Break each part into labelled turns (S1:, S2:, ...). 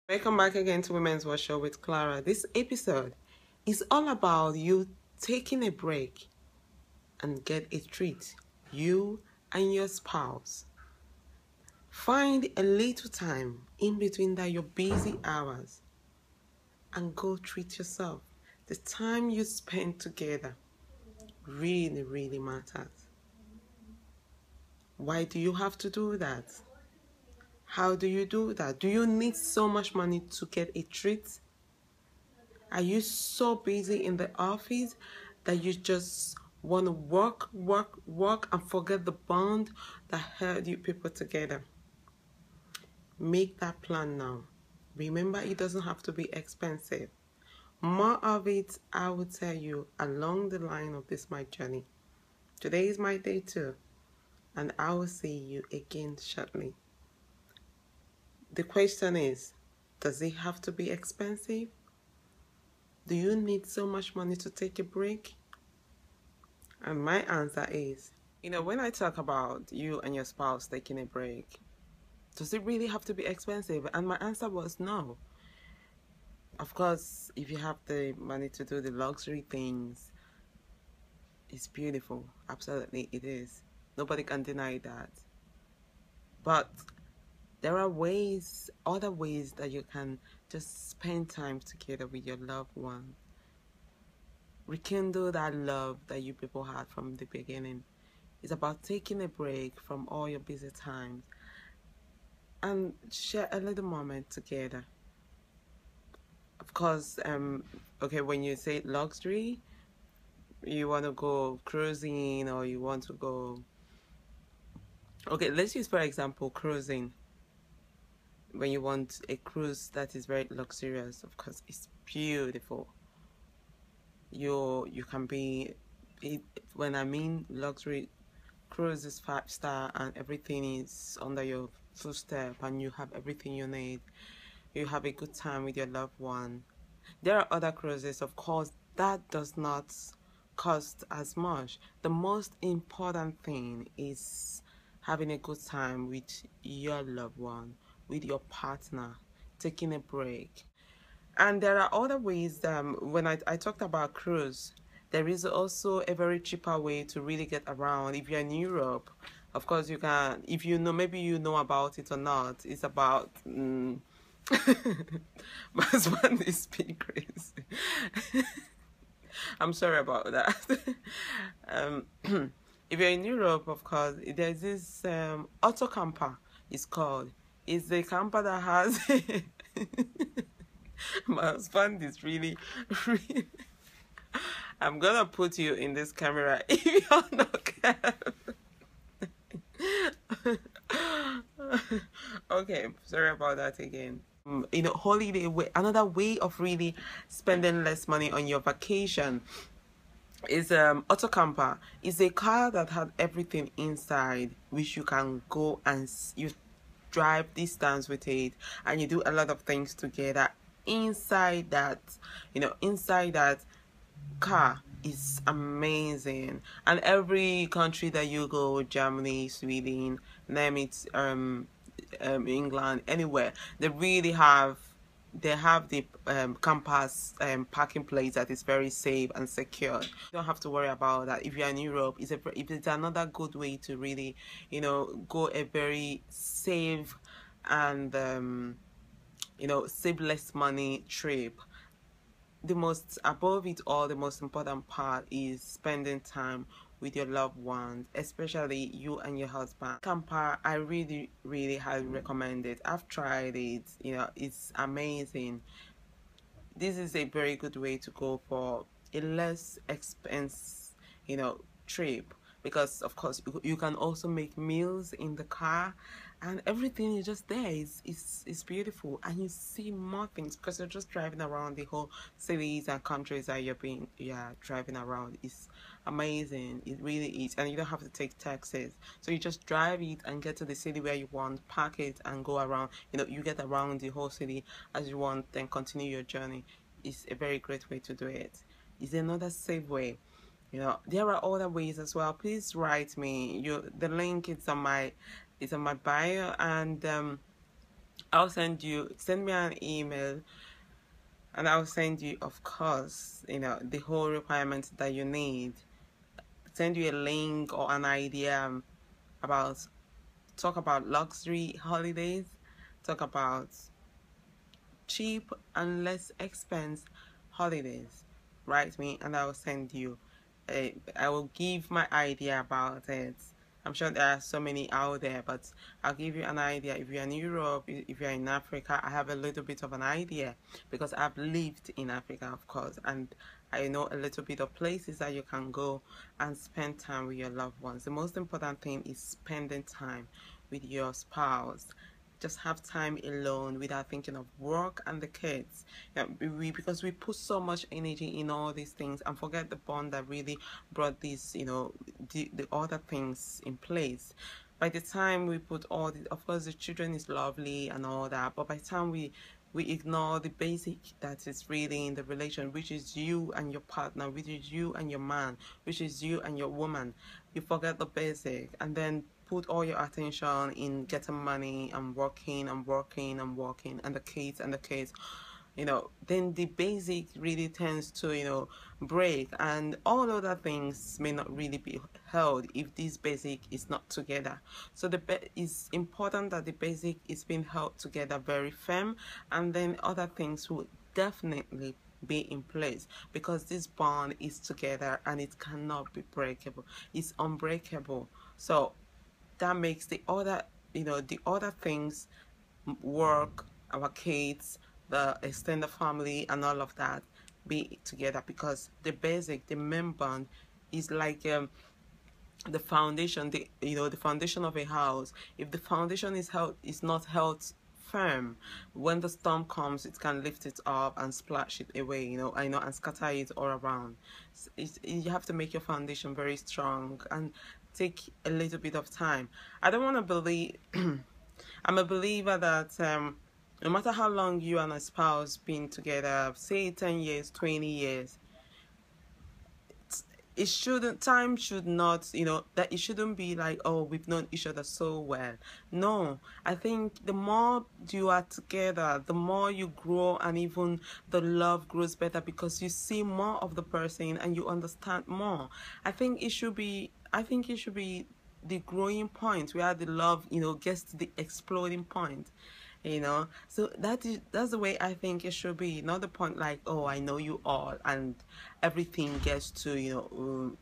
S1: Welcome back again to Women's World Show with Clara. This episode is all about you taking a break and get a treat. You and your spouse. Find a little time in between that your busy hours and go treat yourself. The time you spend together really matters. Why do you have to do that? How do you do that? Do you need so much money to get a treat? Are you so busy in the office that you just want to work and forget the bond that held you people together? Make that plan now. Remember, it doesn't have to be expensive. More of it, I will tell you along the line of this my journey. Today is my day too, and I will see you again shortly. The question is, does it have to be expensive? Do you need so much money to take a break? And my answer is, when I talk about you and your spouse taking a break, does it really have to be expensive? And my answer was no. Of course, if you have the money to do the luxury things, it's beautiful. Absolutely, it is. Nobody can deny that. But there are other ways that you can just spend time together with your loved one. Rekindle that love that you people had from the beginning. It's about taking a break from all your busy times and share a little moment together. Of course, when you say luxury, you want to go cruising or you want to go... Okay, let's use, for example, cruising. When you want a cruise that is very luxurious, of course, it's beautiful. You can be... when I mean luxury, cruise is 5-star and everything is under your footstep and you have everything you need. You have a good time with your loved one. There are other cruises, of course, that does not cost as much. The most important thing is having a good time with your loved one, with your partner, taking a break. And there are other ways. When I talked about cruise, there is also a very cheaper way to really get around. If you're in Europe, of course you can, if you know, maybe you know about it or not, it's about... my husband is being crazy. I'm sorry about that. If you're in Europe, of course, there's this auto camper, it's called. It's the camper that has... My husband is really... I'm gonna put you in this camera if you're not careful. Okay, sorry about that again. Holiday way, another way of really spending less money on your vacation is auto camper. It's a car that had everything inside, which you can go and you drive distance with it, and you do a lot of things together inside that. Inside that car is amazing. And every country that you go, Germany, Sweden, name it, England, anywhere, they have the campus parking place that is very safe and secure. You don't have to worry about that. If you're in Europe, it's another good way to really go a very safe and save less money trip. Above it all, the most important part is spending time with your loved ones, especially you and your husband. Camper, I really highly recommend it. I've tried it. It's amazing. This is a very good way to go for a less expense trip, because of course you can also make meals in the car and everything is just there. It's beautiful, and you see more things because you're just driving around the whole cities and countries that you're driving around. It's amazing. It really is. And you don't have to take taxis, so you just drive it and get to the city where you want, park it and go around. You get around the whole city as you want, then continue your journey. It's a very great way to do it. It's another safe way. There are other ways as well. Please write me. The link is on my bio, and I'll send me an email, and I'll send you, of course, the whole requirements that you need. Send you a link or an idea about talk about luxury holidays, talk about cheap and less expense holidays. Write me and I will send you. I will give my idea about it. I'm sure there are so many out there, but I'll give you an idea. If you're in Europe, if you're in Africa, I have a little bit of an idea because I've lived in Africa, of course, and I know a little bit of places that you can go and spend time with your loved ones. The most important thing is spending time with your spouse. Just have time alone without thinking of work and the kids. Because we put so much energy in all these things and forget the bond that really brought these, the other things in place. By the time we put all the, of course, the children is lovely and all that, but by the time we ignore the basic that is really in the relation, which is you and your partner, which is you and your man, which is you and your woman. You forget the basic and then put all your attention in getting money and working and working and working and the kids, then the basic really tends to, break, and all other things may not really be held if this basic is not together. So it's important that the basic is being held together very firm, and then other things will definitely be in place because this bond is together and it cannot be breakable. It's unbreakable. So that makes the other things work, our kids, the extended family, and all of that be together because the basic, the main bond is like the foundation, the foundation of a house. If the foundation is not held firm, when the storm comes, it can lift it up and splash it away, and scatter it all around. You have to make your foundation very strong and take a little bit of time. I don't want to believe I'm a believer that no matter how long you and a spouse been together, say 10 years, 20 years, time should not, that it shouldn't be like, oh, we've known each other so well. No, I think the more you are together, the more you grow, and even the love grows better because you see more of the person and you understand more. I think it should be the growing point where the love, gets to the exploding point. So that's the way I think it should be, not the point like, oh, I know you all and everything gets to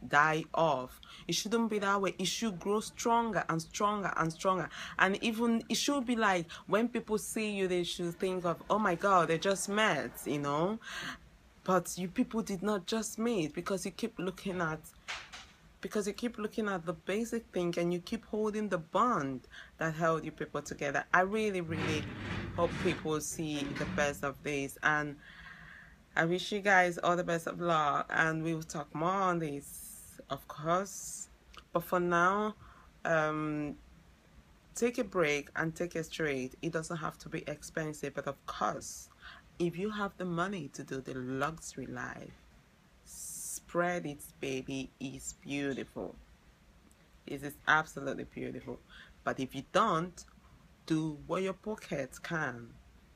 S1: die off. It shouldn't be that way. It should grow stronger and stronger and stronger, and even it should be like when people see you, they should think of, oh my god, they just met, but you people did not just meet because you keep looking at the basic thing and you keep holding the bond that held you people together. I really, really hope people see the best of this, and I wish you guys all the best of luck, and we will talk more on this, of course. But for now, take a break and take it straight. It doesn't have to be expensive, but of course, if you have the money to do the luxury life, spread it, baby. It's beautiful. It is absolutely beautiful. But if you don't, do what your pockets can.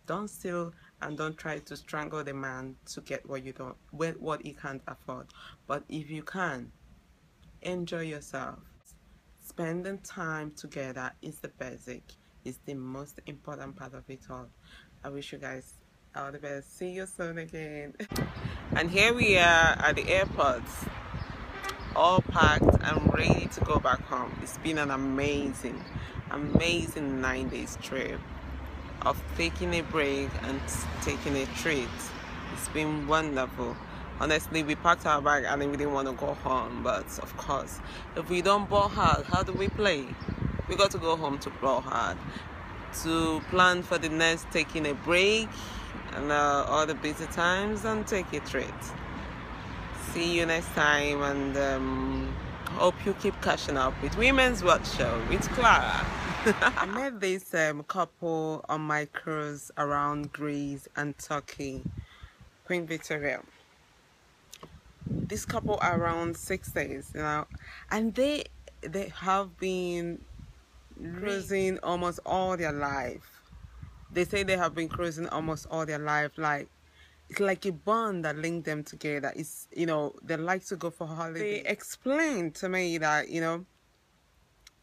S1: Don't steal and don't try to strangle the man to get what he can't afford. But if you can, enjoy yourself. Spending time together is the basic. It's the most important part of it all. I wish you guys all the best. See you soon again. And here we are at the airport, all packed and ready to go back home. It's been an amazing 9 days trip of taking a break and taking a treat. It's been wonderful. Honestly, we packed our bag and we didn't want to go home, but of course, if we don't ball hard, how do we play? We got to go home to ball hard, to plan for the next taking a break and all the busy times, and take a treat. See you next time, and hope you keep catching up with Women's World Show with Clara. I met this couple on my cruise around Greece and Turkey, Queen Victoria. This couple are around 6 days, and they have been cruising almost all their life. They say they have been cruising almost all their life. Like, it's like a bond that linked them together. It's, they like to go for holiday. They explained to me that,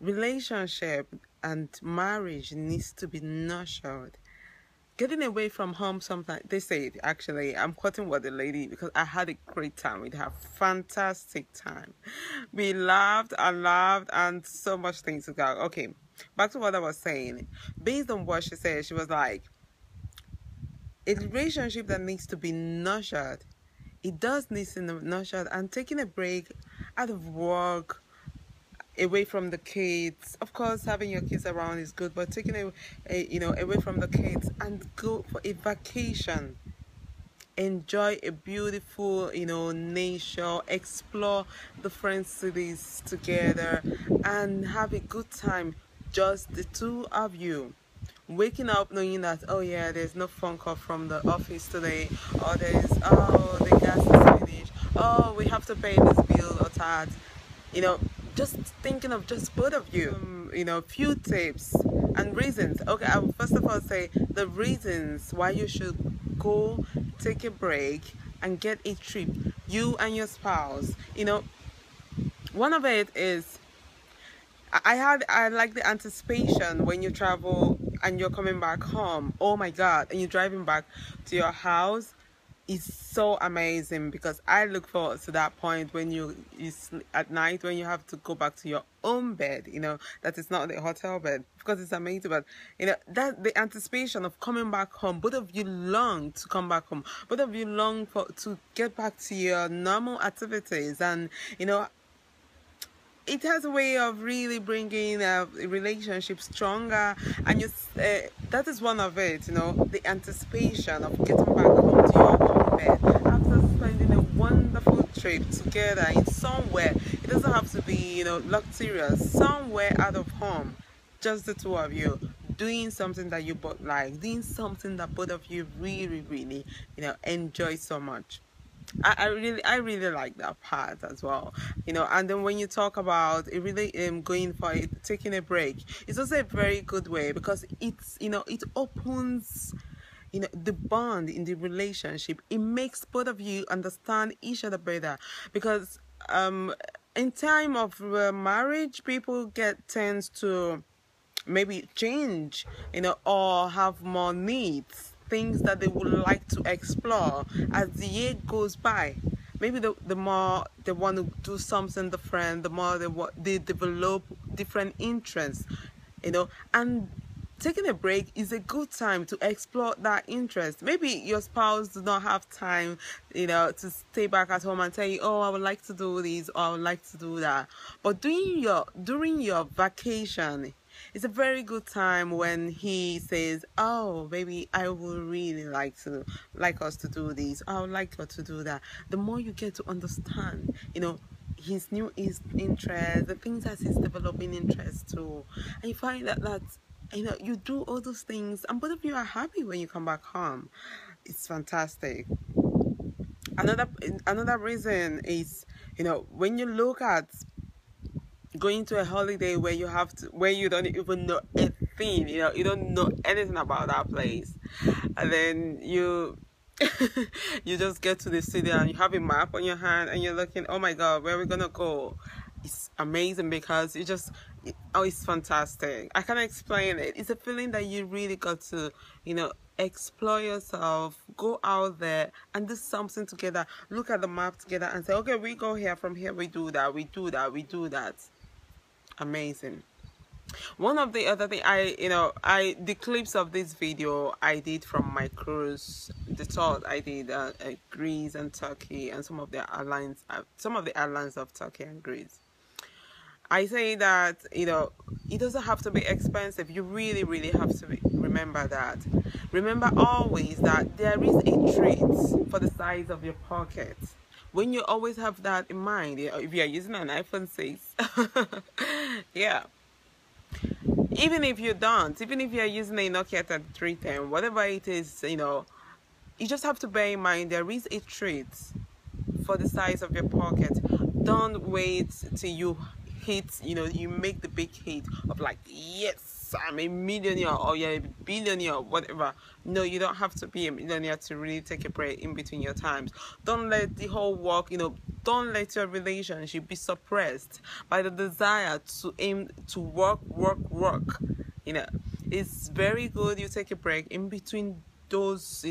S1: relationship and marriage needs to be nurtured. Getting away from home sometimes, they say it actually. I'm quoting what the lady, because I had a great time with her. Fantastic time. We laughed and laughed and so much things to go. Okay, back to what I was saying. Based on what she said, she was like, a relationship that needs to be nurtured. It does need to be nurtured, and taking a break out of work, away from the kids. Of course, having your kids around is good, but taking away from the kids and go for a vacation. Enjoy a beautiful, nature, explore different cities together, and have a good time. Just the two of you. Waking up knowing that, oh yeah, there's no phone call from the office today, or there's, oh, the gas is finished, oh, we have to pay this bill or that. Just thinking of just both of you. Few tips and reasons. Okay, I will first of all say the reasons why you should go take a break and get a trip, you and your spouse. One of it is, I like the anticipation when you travel and you're coming back home. Oh my God, and you're driving back to your house. Is so amazing, because I look forward to that point when you sleep at night, when you have to go back to your own bed, that is not the hotel bed, because it's amazing. But that the anticipation of coming back home, both of you long to come back home, both of you long to get back to your normal activities, and it has a way of really bringing a relationship stronger. And that is one of it, the anticipation of getting back home to your own bed after spending a wonderful trip together in somewhere. It doesn't have to be, luxurious, somewhere out of home, just the two of you, doing something that you both like, doing something that both of you really, really, enjoy so much. I really like that part as well, and then when you talk about it, really going for it, taking a break, it's also a very good way, because it's, it opens, the bond in the relationship. It makes both of you understand each other better, because in time of marriage, people tends to maybe change, or have more needs, things that they would like to explore as the year goes by. Maybe the more they want to do something different, the more they develop different interests, and taking a break is a good time to explore that interest. Maybe your spouse does not have time, to stay back at home and tell you, oh, I would like to do this, or I would like to do that. But during your vacation, it's a very good time when he says, oh, baby, I would really like us to do this. I would like her to do that. The more you get to understand, his interest, the things that he's developing interest to, and you find that you do all those things, and both of you are happy when you come back home. It's fantastic. Another reason is, when you look at going to a holiday where you don't even know a thing, you don't know anything about that place, and then you you just get to the city and you have a map on your hand and you're looking, oh my God, where are we gonna go? It's amazing, because it's fantastic. I can't explain it. It's a feeling that you really got to, explore yourself, go out there and do something together, look at the map together and say, okay, we go here, from here we do that, we do that. Amazing. One of the other thing, the clips of this video I did from my cruise, the tour I did Greece and Turkey, and some of the airlines of Turkey and Greece. I say that, it doesn't have to be expensive. You really, really have to remember that. Remember always that there is a treat for the size of your pocket. When you always have that in mind, if you are using an iPhone 6, yeah. Even if you don't, even if you are using a Nokia 3310, whatever it is, you just have to bear in mind there is a treat for the size of your pocket. Don't wait till you hit, you make the big hit of like, yes, I'm a millionaire or you're a billionaire, whatever. No, you don't have to be a millionaire to really take a break in between your times. Don't let the whole work, don't let your relationship be suppressed by the desire to aim to work, work, work. You know, it's very good you take a break in between those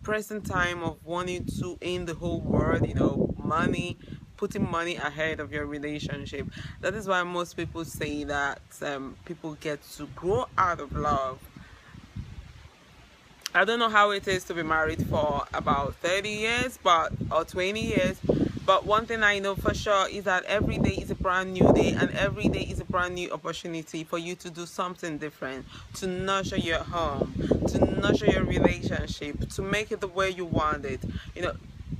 S1: present time of wanting to in the whole world, money, putting money ahead of your relationship. That is why most people say that people get to grow out of love. I don't know how it is to be married for about 30 years, or 20 years. But one thing I know for sure is that every day is a brand new day, and every day is a brand new opportunity for you to do something different, to nurture your home, to nurture your relationship, to make it the way you want it.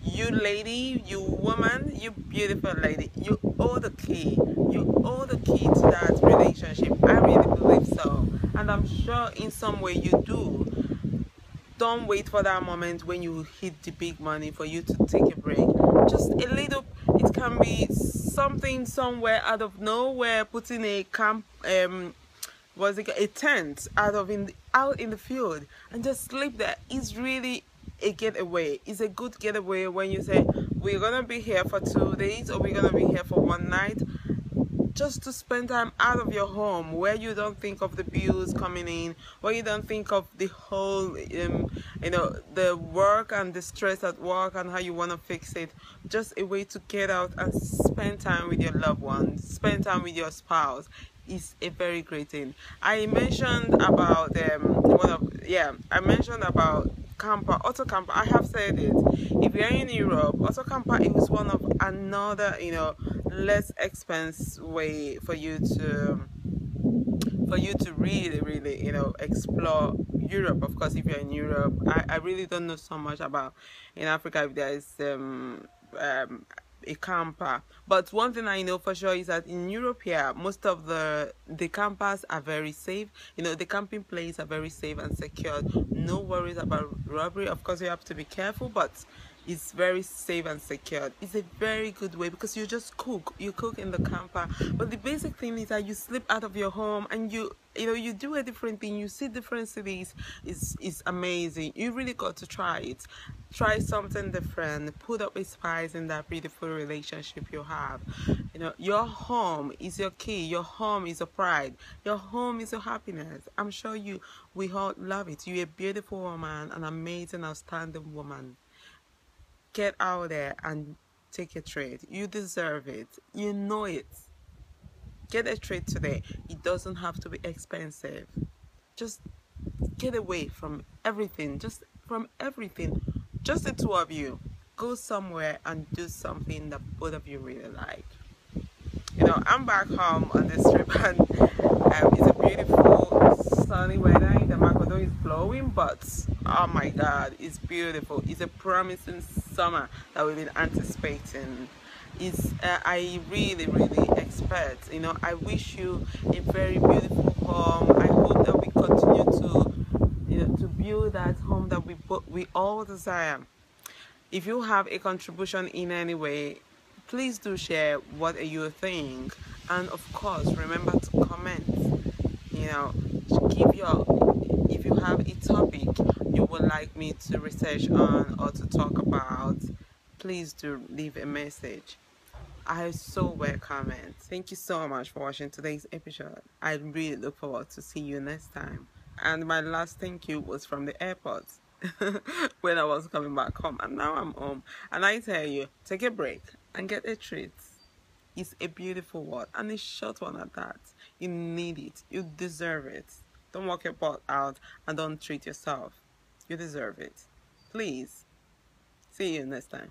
S1: You lady, you woman, you beautiful lady, you owe the key. You owe the key to that relationship. I really believe so. And I'm sure in some way you do. Don't wait for that moment when you hit the big money for you to take a break. Just a little, it can be something somewhere out of nowhere, putting a camp, a tent out in the field and just sleep there. Is really a getaway. It's a good getaway when you say, we're gonna be here for 2 days or we're gonna be here for one night, just to spend time out of your home, where you don't think of the bills coming in, where you don't think of the whole the work and the stress at work and how you want to fix it. Just a way to get out and spend time with your loved ones, spend time with your spouse is a very great thing. I mentioned about I mentioned about camper, auto camper. I have said it. If you're in Europe, auto camper is one of another, less expensive way for you to really, really, explore Europe. Of course, if you're in Europe, I really don't know so much about in Africa if there is a camper. But one thing I know for sure is that in Europe here, most of the campers are very safe. The camping places are very safe and secure. No worries about robbery. Of course, you have to be careful, but it's very safe and secure. It's a very good way because you just cook. You cook in the camper. But the basic thing is that you sleep out of your home and you do a different thing. You see different cities. It's amazing. You really got to try it. Try something different. Put up a spice in that beautiful relationship you have. Your home is your key. Your home is your pride. Your home is your happiness. I'm sure we all love it. You're a beautiful woman, an amazing, outstanding woman. Get out there and take a trade. You deserve it. You know it. Get a trade today. It doesn't have to be expensive. Just get away from everything. Just from everything. Just the two of you. Go somewhere and do something that both of you really like. I'm back home on this trip and it's a beautiful sunny weather. The Makoto is blowing, but oh my god, it's beautiful. It's a promising summer that we've been anticipating. I really, really expect, I wish you a very beautiful home. I hope that we continue to build that home that we all desire. If you have a contribution in any way, please do share what you think, and of course remember to comment. Give if you have a topic you would like me to research on or to talk about, please do leave a message. I so welcome it. Thank you so much for watching today's episode. I really look forward to see you next time. And my last thank you was from the airport when I was coming back home, and now I'm home. And I tell you, take a break and get a treat. It's a beautiful one and a short one at that. You need it. You deserve it. Don't walk your butt out and don't treat yourself. You deserve it. Please. See you next time.